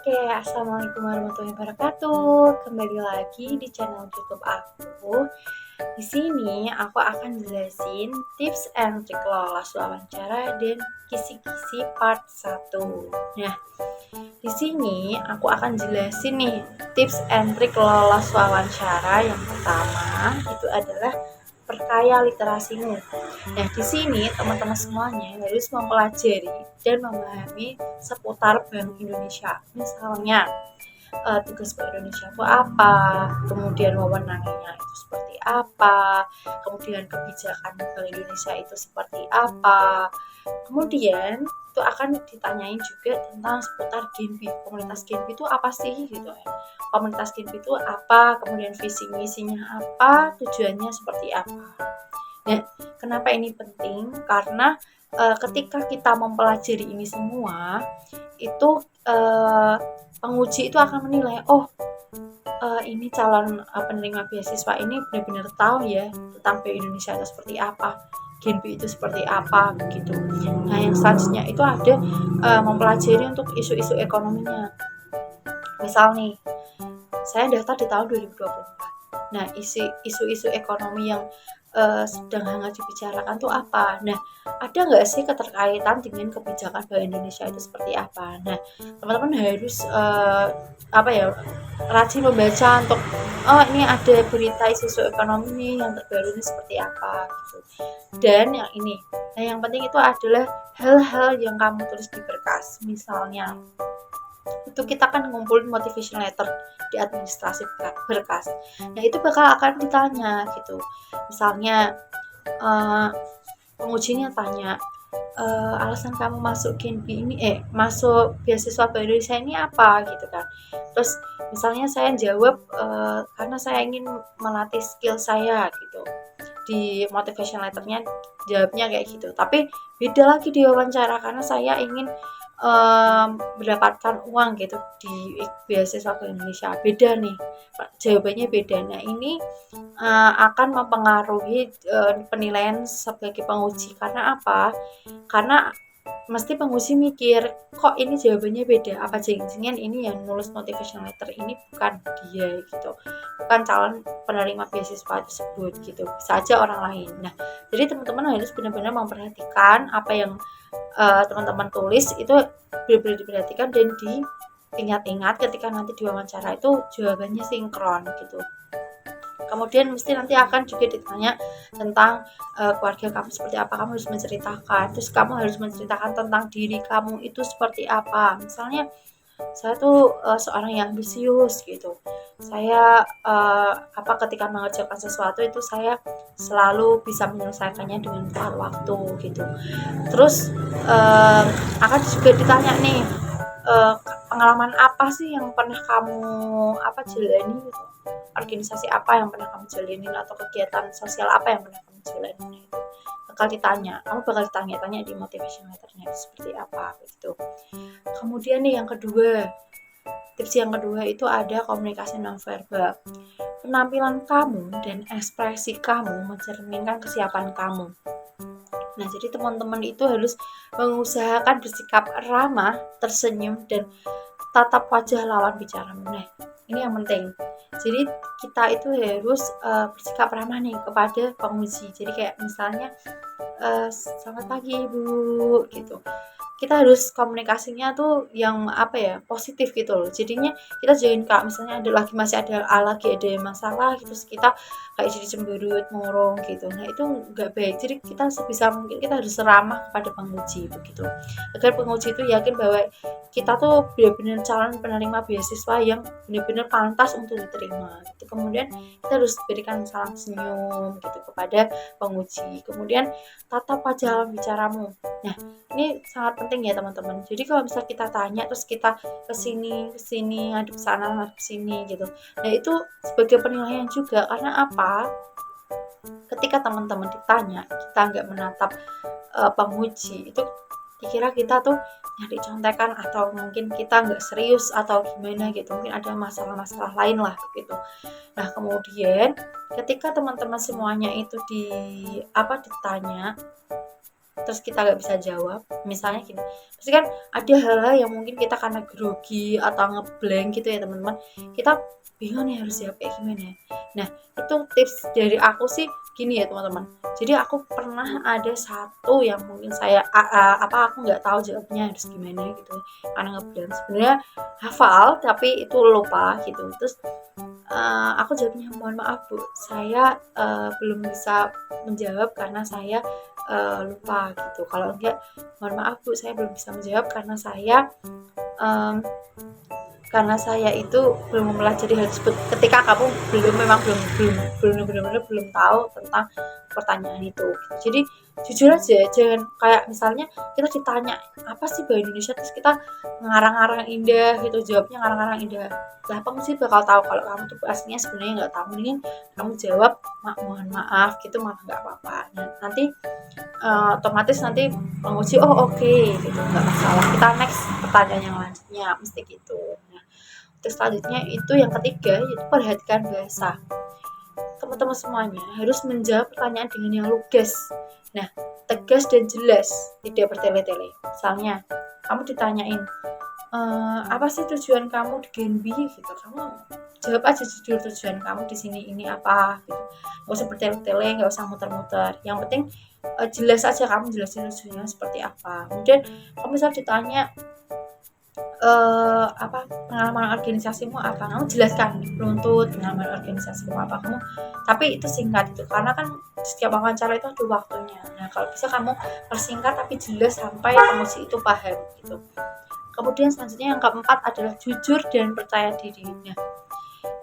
Oke, assalamualaikum warahmatullahi wabarakatuh. Kembali lagi di channel YouTube aku. Di sini aku akan jelasin tips and trik lolos wawancara dan kisi-kisi part 1. Nah, di sini aku akan jelasin nih tips and trik lolos wawancara. Yang pertama itu adalah perkaya literasimu. Nah, di sini teman-teman semuanya harus mempelajari dan memahami seputar Bank Indonesia. Misalnya, tugas Bank Indonesia itu apa, kemudian wewenangnya itu seperti apa, kemudian kebijakan Bank Indonesia itu seperti apa. Kemudian itu akan ditanyain juga tentang seputar Genpi. Komunitas Genpi itu apa sih gitu ya. Komunitas Genpi itu apa, kemudian visi misinya apa, tujuannya seperti apa. Nah, kenapa ini penting? Karena ketika kita mempelajari ini semua, itu penguji itu akan menilai, oh ini calon penerima beasiswa ini benar-benar tahu ya tentang Bank Indonesia itu seperti apa, Genpi itu seperti apa begitu. Nah, yang selanjutnya itu ada mempelajari untuk isu-isu ekonominya. Misal nih, saya daftar di tahun 2024. Nah, isu-isu ekonomi yang sedang hangat dibicarakan tuh apa? Nah, ada nggak sih keterkaitan dengan kebijakan Bank Indonesia itu seperti apa? Nah, teman-teman harus rajin membaca untuk ini ada berita isu ekonomi nih yang terbaru ini seperti apa gitu. Dan yang ini, nah yang penting itu adalah hal-hal yang kamu tulis di berkas. Misalnya itu kita kan ngumpulin motivation letter di administrasi berkas. Nah, itu bakal akan ditanya gitu. Misalnya pengujinya tanya, alasan kamu masuk Genpi ini masuk beasiswa Bank Indonesia ini apa gitu kan. Terus misalnya saya jawab karena saya ingin melatih skill saya gitu. Di motivation letternya jawabnya kayak gitu. Tapi beda lagi di wawancara karena saya ingin mendapatkan uang gitu di beasiswa ke Indonesia. Beda nih, jawabannya beda. Nah, ini akan mempengaruhi penilaian sebagai penguji. Karena apa? Karena mesti penguji mikir, kok ini jawabannya beda, apa jangan-jangan ini yang nulis motivation letter ini bukan dia gitu, bukan calon penerima beasiswa tersebut gitu, bisa aja orang lain. Nah, jadi teman-teman harus benar-benar memperhatikan apa yang teman-teman tulis itu, benar-benar diperhatikan dan diingat-ingat ketika nanti diwawancara itu jawabannya sinkron gitu. Kemudian mesti nanti akan juga ditanya tentang keluarga kamu seperti apa, kamu harus menceritakan. Terus kamu harus menceritakan tentang diri kamu itu seperti apa. Misalnya saya tuh seorang yang ambisius gitu. Saya ketika mengerjakan sesuatu itu saya selalu bisa menyelesaikannya dengan tepat waktu gitu. Terus akan juga ditanya nih, pengalaman apa sih yang pernah kamu jalani gitu, organisasi apa yang pernah kamu jalanin atau kegiatan sosial apa yang pernah kamu jalanin, itu bakal ditanya, kamu bakal ditanya-tanya di motivation letternya itu seperti apa gitu. Kemudian nih yang kedua, tips yang kedua itu ada komunikasi nonverbal. Penampilan kamu dan ekspresi kamu mencerminkan kesiapan kamu. Nah, jadi teman-teman itu harus mengusahakan bersikap ramah, tersenyum, dan tatap wajah lawan bicara. Nah, ini yang penting. Jadi kita itu harus bersikap ramah nih kepada penguji. Jadi kayak misalnya, selamat pagi Ibu gitu. Kita harus komunikasinya tuh yang positif gitu loh. Jadinya kita jangan kayak misalnya masih ada masalah gitu, terus kita kayak jadi cemberut, murung gitu. Nah, itu nggak baik. Jadi kita sebisa mungkin kita harus ramah kepada penguji begitu. Agar penguji itu yakin bahwa kita tuh benar-benar calon penerima beasiswa yang benar-benar pantas untuk diterima gitu. Kemudian kita harus berikan salam senyum gitu kepada penguji. Kemudian tatap wajah lawan bicaramu. Nah, ini sangat penting ya teman-teman. Jadi kalau bisa kita tanya terus kita kesini ngadep sana ngadep sini gitu. Nah, itu sebagai penilaian juga. Karena apa? Ketika teman-teman ditanya kita nggak menatap penguji, itu dikira kita tuh nyari contekan atau mungkin kita nggak serius atau gimana gitu, mungkin ada masalah-masalah lain lah gitu. Nah, kemudian ketika teman-teman semuanya itu ditanya, terus kita nggak bisa jawab, misalnya gini, pasti kan ada hal-hal yang mungkin kita karena grogi atau ngeblank gitu ya teman-teman, kita bingung nih harus jawab kayak gimana ya. Nah itu tips dari aku sih gini ya teman-teman, jadi aku pernah ada satu yang mungkin saya aku nggak tahu jawabnya harus gimana gitu karena ngeblank, sebenarnya hafal tapi itu lupa gitu. Terus aku jawabnya, mohon maaf Bu, saya belum bisa menjawab karena saya lupa gitu. Kalau enggak, mohon maaf Bu, saya belum bisa menjawab um, karena saya itu belum mempelajari hal tersebut. Ketika kamu belum benar-benar belum tahu tentang pertanyaan itu. Jadi jujur aja, jangan kayak misalnya kita ditanya apa sih bahasa Indonesia, terus kita ngarang-ngarang indah gitu, jawabnya ngarang-ngarang indah. Lah kamu sih bakal tahu kalau kamu tuh aslinya sebenarnya nggak tahu. Mending kamu jawab mohon maaf gitu, malah nggak apa-apa. Nah, nanti otomatis nanti penguji oke, gitu, nggak masalah, kita next pertanyaan yang lanjutnya, mesti gitu. Nah terus selanjutnya itu yang ketiga, yaitu perhatikan bahasa. Teman-teman semuanya harus menjawab pertanyaan dengan yang lugas, nah tegas dan jelas, tidak bertele-tele. Misalnya kamu ditanyain apa sih tujuan kamu di Genbi gitu, kamu jawab aja jujur, tujuan kamu di sini ini apa gitu, nggak usah bertele-tele, nggak usah muter-muter, yang penting jelas aja, kamu jelasin tujuannya seperti apa. Kemudian kamu misal ditanya pengalaman organisasimu apa, kamu jelaskan runtut pengalaman organisasimu apa kamu, tapi itu singkat itu, karena kan setiap wawancara itu ada waktunya. Nah kalau bisa kamu persingkat tapi jelas sampai penguji itu paham gitu. Kemudian selanjutnya yang keempat adalah jujur dan percaya diri. Nah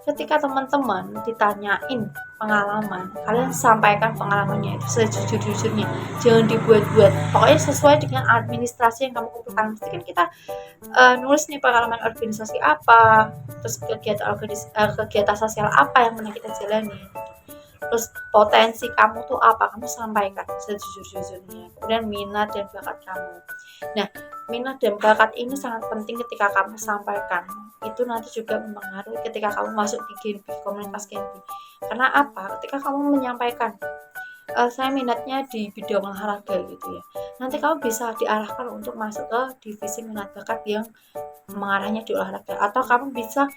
ketika teman-teman ditanyain pengalaman, kalian sampaikan pengalamannya itu sejujur-jujurnya, jangan dibuat-buat, pokoknya sesuai dengan administrasi yang kamu kumpulkan. Mesti kan kita nulis nih pengalaman organisasi apa, terus kegiatan sosial apa yang pernah kita jalani, terus potensi kamu tuh apa, kamu sampaikan sejujur-jujurnya. Kemudian minat dan bakat kamu. Nah minat dan bakat ini sangat penting ketika kamu sampaikan, itu nanti juga mempengaruhi ketika kamu masuk di Genbi, komunitas Genbi. Karena apa, ketika kamu menyampaikan saya minatnya di bidang olahraga gitu ya, nanti kamu bisa diarahkan untuk masuk ke divisi minat bakat yang mengarahnya di olahraga, atau kamu bisa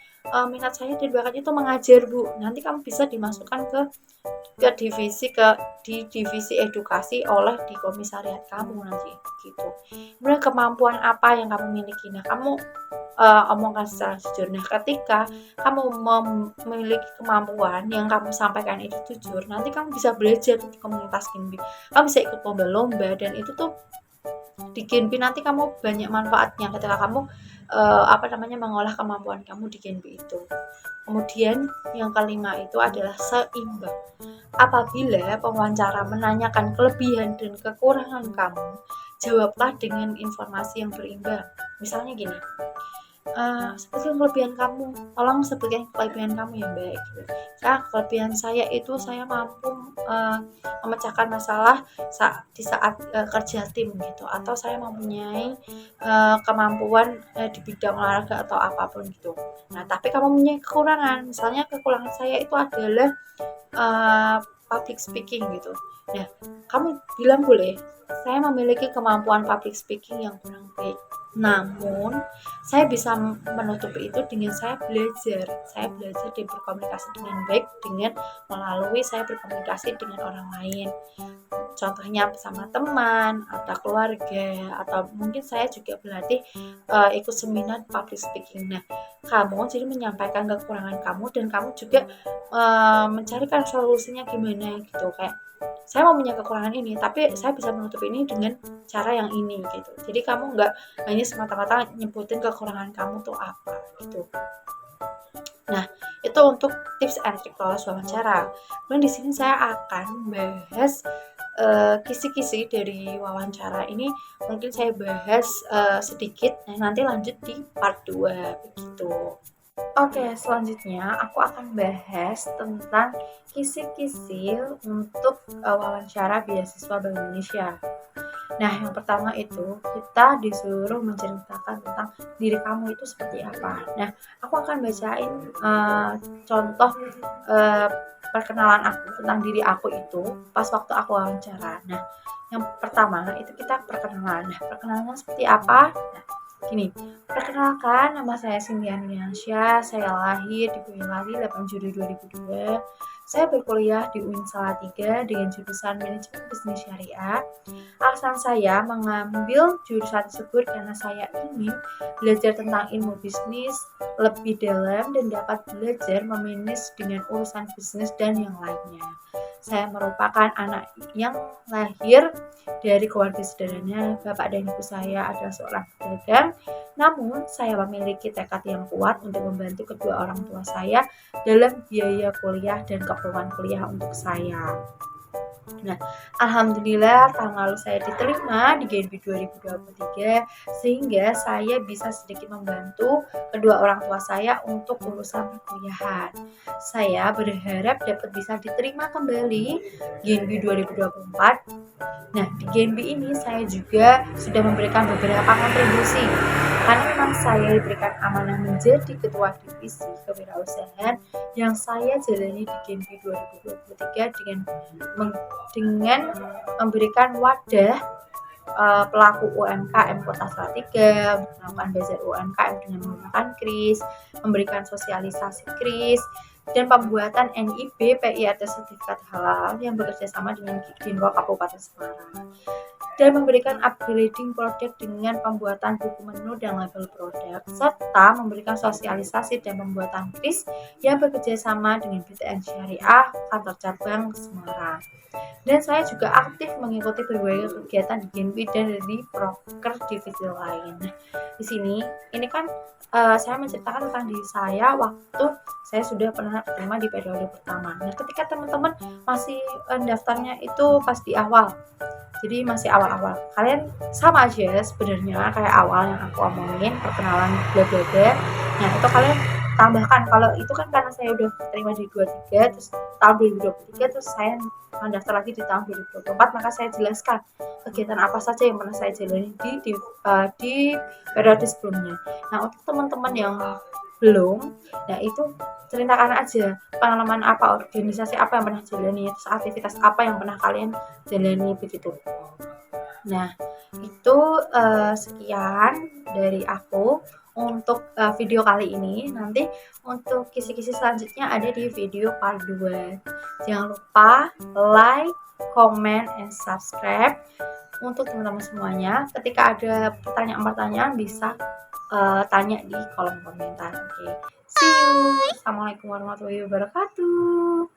minat saya dan bakat itu mengajar Bu, nanti kamu bisa dimasukkan di divisi edukasi oleh di komisariat kamu nanti gitu. Kemudian kemampuan apa yang kamu miliki, nah kamu omongkan secara jujur. Nah ketika kamu memiliki kemampuan yang kamu sampaikan itu jujur, nanti kamu bisa belajar di komunitas Genbi, kamu bisa ikut lomba-lomba, dan itu tuh di Genbi nanti kamu banyak manfaatnya ketika kamu mengolah kemampuan kamu di Genbi itu. Kemudian yang kelima itu adalah seimbang. Apabila pewawancara menanyakan kelebihan dan kekurangan kamu, jawablah dengan informasi yang berimbang. Misalnya gini, sebutkan kelebihan kamu, tolong sebutkan kelebihan kamu yang baik gitu. Kelebihan saya itu saya mampu memecahkan masalah di saat kerja tim gitu, atau saya mempunyai kemampuan di bidang olahraga atau apapun gitu. Nah tapi kamu mempunyai kekurangan, misalnya kekurangan saya itu adalah public speaking gitu. Nah kamu bilang boleh, saya memiliki kemampuan public speaking yang kurang baik, namun saya bisa menutupi itu dengan saya belajar dan berkomunikasi dengan baik dengan melalui saya berkomunikasi dengan orang lain, contohnya bersama teman atau keluarga, atau mungkin saya juga berlatih ikut seminar public speaking. Nah kamu jadi menyampaikan kekurangan kamu, dan kamu juga mencarikan solusinya gimana gitu, kayak saya mau punya kekurangan ini tapi saya bisa menutup ini dengan cara yang ini gitu. Jadi kamu nggak hanya semata-mata nyebutin kekurangan kamu tuh apa gitu. Nah itu untuk tips and trick lolos wawancara. Kemudian di sini saya akan bahas kisi-kisi dari wawancara ini, mungkin saya bahas sedikit. Nah nanti lanjut di part 2 begitu. Oke, selanjutnya aku akan bahas tentang kisi-kisi untuk wawancara beasiswa Bank Indonesia. Nah, yang pertama itu kita disuruh menceritakan tentang diri kamu itu seperti apa. Nah, aku akan bacain contoh perkenalan aku tentang diri aku itu pas waktu aku wawancara. Nah, yang pertama itu kita perkenalan. Nah, perkenalannya seperti apa? Nah, gini, perkenalkan nama saya Cynthia Nuryansyah, saya lahir di Boyolali 8 Juli 2002. Saya berkuliah di UIN Salatiga dengan jurusan Manajemen Bisnis Syariah. Alasan saya mengambil jurusan tersebut karena saya ingin belajar tentang ilmu bisnis lebih dalam dan dapat belajar memanage dengan urusan bisnis dan yang lainnya. Saya merupakan anak yang lahir dari keluarga sederhana. Bapak dan ibu saya adalah seorang pedagang, namun saya memiliki tekad yang kuat untuk membantu kedua orang tua saya dalam biaya kuliah dan keperluan kuliah untuk saya. Nah, alhamdulillah tahun lalu saya diterima di GNB 2023 sehingga saya bisa sedikit membantu kedua orang tua saya untuk urusan perkuliahan. Saya berharap dapat bisa diterima kembali GNB 2024. Nah, di GNB ini saya juga sudah memberikan beberapa kontribusi karena memang saya diberikan amanah menjadi ketua divisi kewirausahaan yang saya jalani di GNB 2023 dengan memberikan wadah pelaku UMKM Kota Salatiga, melakukan bazar UMKM dengan menggunakan KRIS, memberikan sosialisasi KRIS, dan pembuatan NIB PI atau sertifikat halal yang bekerja sama dengan Dinwa Kabupaten Semarang, dan memberikan upgrading produk dengan pembuatan buku menu dan label produk, serta memberikan sosialisasi dan pembuatan KRIS yang bekerja sama dengan BTN Syariah kantor cabang Semarang. Dan saya juga aktif mengikuti berbagai kegiatan di GNB dan di proker divisi lain. Nah, di sini ini kan saya menceritakan tentang diri saya waktu saya sudah pernah terima di periode pertama. Nah, ketika teman-teman masih daftarnya itu pas di awal, jadi masih awal-awal, kalian sama aja sebenarnya kayak awal yang aku omongin, perkenalan bla bla bla. Nah, itu kalian tambahkan, kalau itu kan karena saya udah terima di 23 terus tahun 2023 terus saya mendaftar lagi di tahun 2024, maka saya jelaskan kegiatan apa saja yang pernah saya jalani di periode sebelumnya. Nah, untuk teman-teman yang belum, nah itu ceritakan aja pengalaman apa, organisasi apa yang pernah jalani, terus aktivitas apa yang pernah kalian jalani begitu. Nah, itu sekian dari aku untuk video kali ini. Nanti untuk kisi-kisi selanjutnya ada di video part 2. Jangan lupa like, comment, and subscribe. Untuk teman-teman semuanya, ketika ada pertanyaan-pertanyaan bisa tanya di kolom komentar. Oke, see you. Assalamualaikum warahmatullahi wabarakatuh.